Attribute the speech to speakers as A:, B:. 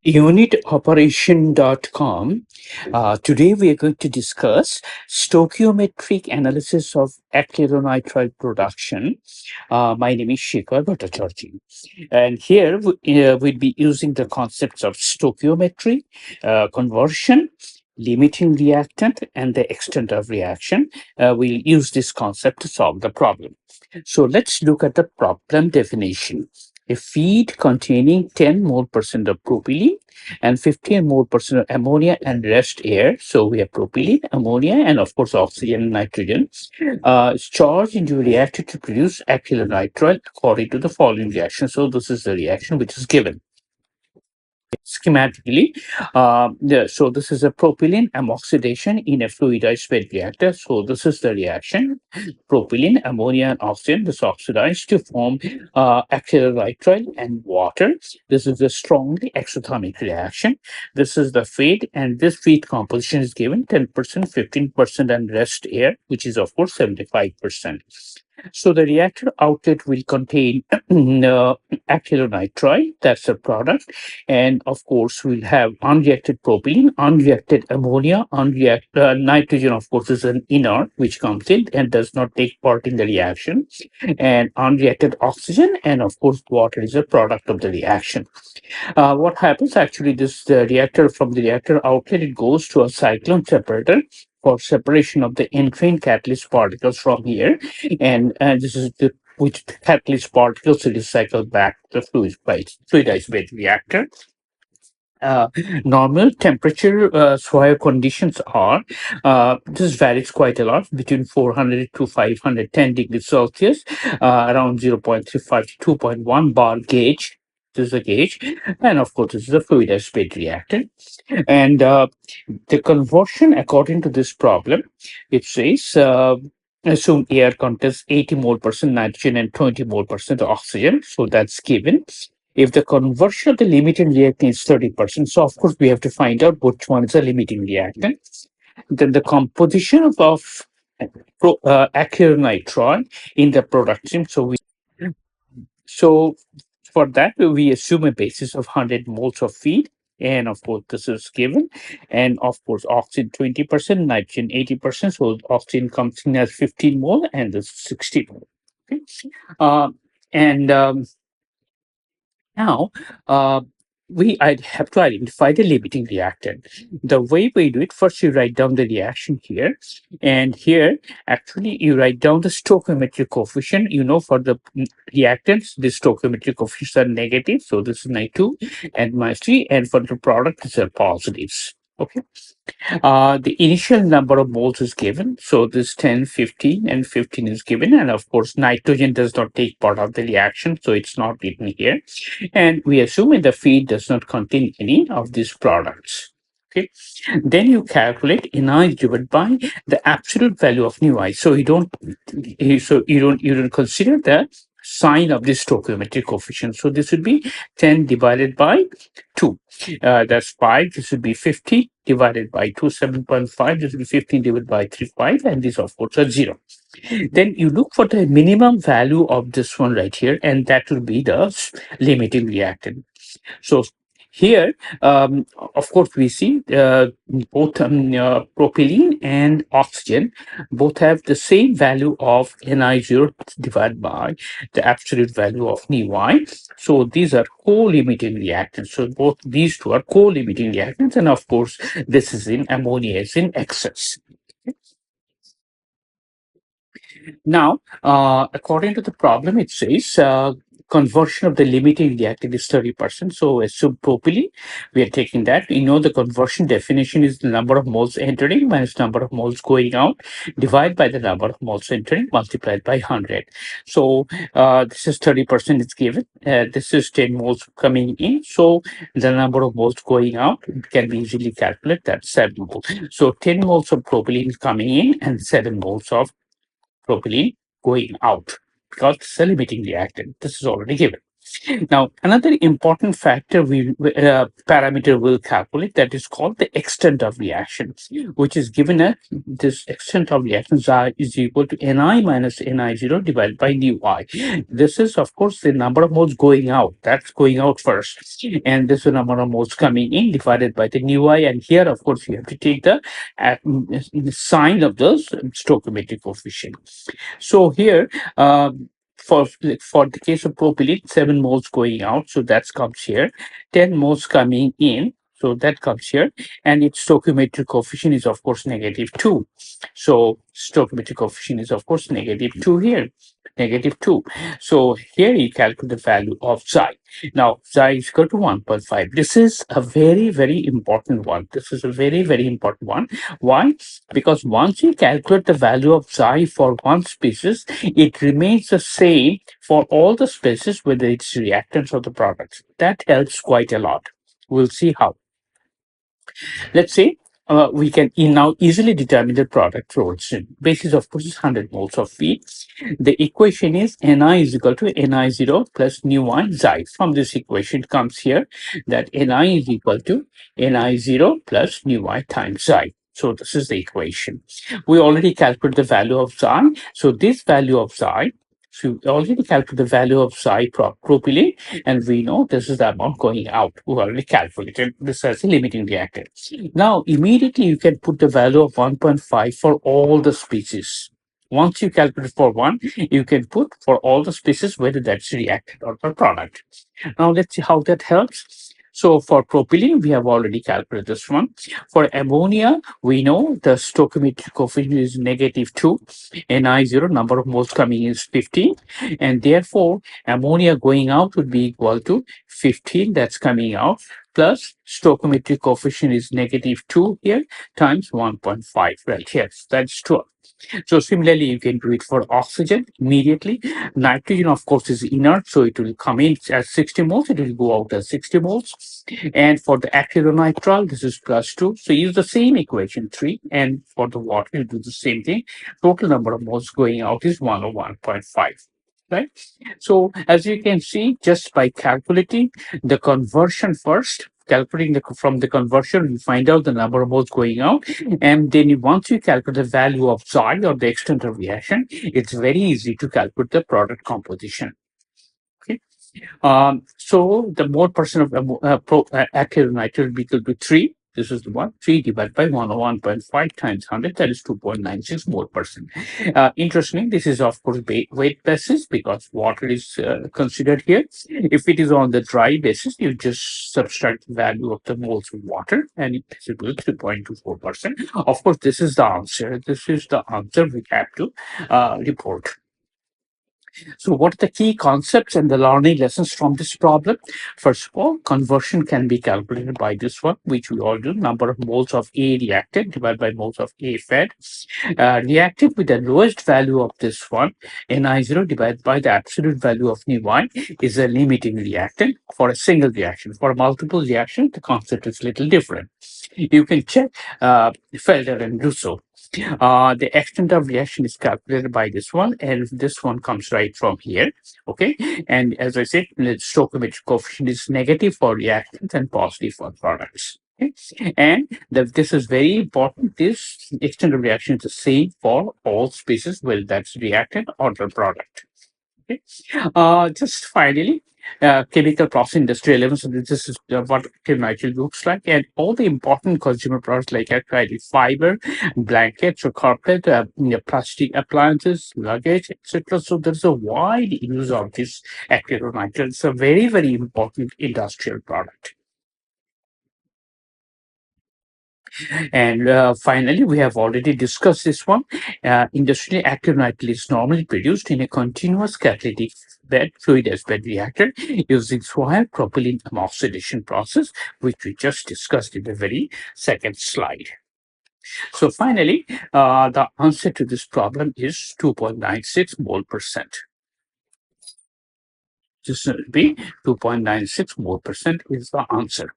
A: unitoperation.com. Today we are going to discuss stoichiometric analysis of acrylonitrile production. My name is Shekhar Bhattacharjee. And here we'll be using the concepts of stoichiometry, conversion, limiting reactant, and the extent of reaction. We'll use this concept to solve the problem. So let's look at the problem definition. A feed containing 10 mole percent of propylene and 15 mole percent of ammonia and rest air. So we have propylene, ammonia, and of course oxygen and nitrogen is charged into a reactor to produce acrylonitrile according to the following reaction. So this is the reaction which is given schematically. So this is a propylene oxidation in a fluidized bed reactor. So this is the reaction. Propylene, ammonia, and oxygen is oxidized to form acrylonitrile and water. This is a strongly exothermic reaction. This is the feed, and this feed composition is given 10%, 15%, and rest air, which is of course 75%. So the reactor outlet will contain acrylonitrile, that's a product, and of course we'll have unreacted propylene, unreacted ammonia, nitrogen, of course, is an inert which comes in and does not take part in the reaction, and unreacted oxygen, and of course water is a product of the reaction. What happens actually, this reactor, from the reactor outlet, it goes to a cyclone separator for separation of the entrained catalyst particles from here, and this is the which the catalyst particles will recycle back to the fluidized bed reactor. Normal temperature soil conditions are, this varies quite a lot, between 400 to 510 degrees Celsius, around 0.35 to 2.1 bar gauge. This is a gauge, and of course, this is a fluidized bed reactor. And the conversion, according to this problem, it says assume air contains 80 mole percent nitrogen and 20 mole percent oxygen. So that's given. If the conversion of the limiting reactant is 30%, so of course we have to find out which one is a limiting reactant. Then the composition of acrylonitrile in the product stream. So for that, we assume a basis of 100 moles of feed. And of course, this is given. And of course, oxygen 20%, nitrogen 80%. So oxygen comes in as 15 mole and this is 60 mole. Okay. And Now, I'd have to identify the limiting reactant. The way we do it, first you write down the reaction here, and here actually you write down the stoichiometric coefficient. You know, for the reactants, the stoichiometric coefficients are negative, so this is -2 and -3, and for the product, these are positives. Okay. The initial number of moles is given. So this 10, 15, and 15 is given. And of course, nitrogen does not take part of the reaction, so it's not written here. And we assume the feed does not contain any of these products. Okay. Then you calculate Ni divided by the absolute value of nu I. So you don't consider the sign of this stoichiometric coefficient. So this would be 10 divided by 2. That's 5. This would be 50 divided by 2, 7.5. This would be 15 divided by 3, 5. And this, of course, are 0. Then you look for the minimum value of this one right here, and that will be the limiting reactant. So here, of course, we see both propylene and oxygen both have the same value of Ni0 divided by the absolute value of nu I. So these are co-limiting reactants. So both these two are co-limiting reactants, and of course, this is in ammonia is in excess. Now, according to the problem, it says conversion of the limiting reactant is 30%. So assume propylene, we are taking that. We know the conversion definition is the number of moles entering minus number of moles going out, divided by the number of moles entering, multiplied by 100. So this is 30% is given. This is 10 moles coming in. So the number of moles going out can be easily calculated. That's 7 moles. So 10 moles of propylene coming in and 7 moles of propylene going out, because it's a limiting reactant. This is already given. Now, another important factor parameter we'll calculate, that is called the extent of reaction, which is given as this extent of reaction xi is equal to Ni minus Ni0 divided by nu I. This is, of course, the number of moles going out. That's going out first. And this is the number of moles coming in divided by the nu I. And here, of course, you have to take the sign of the stoichiometric coefficient. So here, for the case of propylene, 7 moles going out, so that comes here. 10 moles coming in, so that comes here. And its stoichiometric coefficient is, of course, -2. So stoichiometric coefficient is, of course, -2 here, -2. So here you calculate the value of xi. Now, xi is equal to 1.5. This is a very, very important one. This is a very, very important one. Why? Because once you calculate the value of xi for one species, it remains the same for all the species, whether it's reactants or the products. That helps quite a lot. We'll see how. Let's say we can now easily determine the product rotation. Basis, of course, is 100 moles of feed. The equation is Ni is equal to Ni0 plus nu I xi. From this equation comes here that Ni is equal to Ni0 plus nu I times xi. So this is the equation. We already calculated the value of xi. So this value of xi, so we already calculated the value of xi propylene, and we know this is the amount going out. We already calculated this as a limiting reactant. Now, immediately you can put the value of 1.5 for all the species. Once you calculate for one, you can put for all the species, whether that's reactant or the product. Now, let's see how that helps. So for propylene, we have already calculated this one. For ammonia, we know the stoichiometric coefficient is -2. Ni0, number of moles coming in is 15. And therefore, ammonia going out would be equal to 15 that's coming out, plus stoichiometric coefficient is -2 here times 1.5 right here. That's 12. So similarly, you can do it for oxygen immediately. Nitrogen, of course, is inert, so it will come in as 60 moles. It will go out as 60 moles. And for the acrylonitrile, this is +2. So use the same equation 3. And for the water, you do the same thing. Total number of moles going out is 101.5. Right. So as you can see, just by calculating the conversion first, calculating from the conversion, you find out the number of moles going out, and then once you calculate the value of xi or the extent of reaction, it's very easy to calculate the product composition. Okay. So the mole percent of acrylonitrile will be equal to 3. This is the one. 3 divided by 101.5 times 100, that is 2.96 mole percent. Interestingly, this is, of course, weight basis because water is considered here. If it is on the dry basis, you just subtract the value of the moles of water and it is equal to 2.24%. Of course, this is the answer. This is the answer we have to report. So what are the key concepts and the learning lessons from this problem? First of all, conversion can be calculated by this one, which we all do. Number of moles of A reactant divided by moles of A fed. Reactant with the lowest value of this one, Ni0 divided by the absolute value of nu I, is a limiting reactant for a single reaction. For multiple reactions, the concept is a little different. You can check Felder and Russo. The extent of reaction is calculated by this one, and this one comes right from here. Okay, and as I said, the stoichiometric coefficient is negative for reactants and positive for products. Okay? And this is very important. This extent of reaction is the same for all species, whether that's reactant or the product. Okay. Just finally, chemical process industry elements. So this is what acrylonitrile looks like, and all the important consumer products like acrylic fiber, blankets or carpet, plastic appliances, luggage, etc. So there's a wide use of this acrylonitrile. It's a very, very important industrial product. And finally, we have already discussed this one. Industrial acrylonitrile is normally produced in a continuous catalytic bed, fluid as bed reactor using Swire propylene oxidation process, which we just discussed in the very second slide. So finally, the answer to this problem is 2.96 mole percent. This will be 2.96 mole percent is the answer.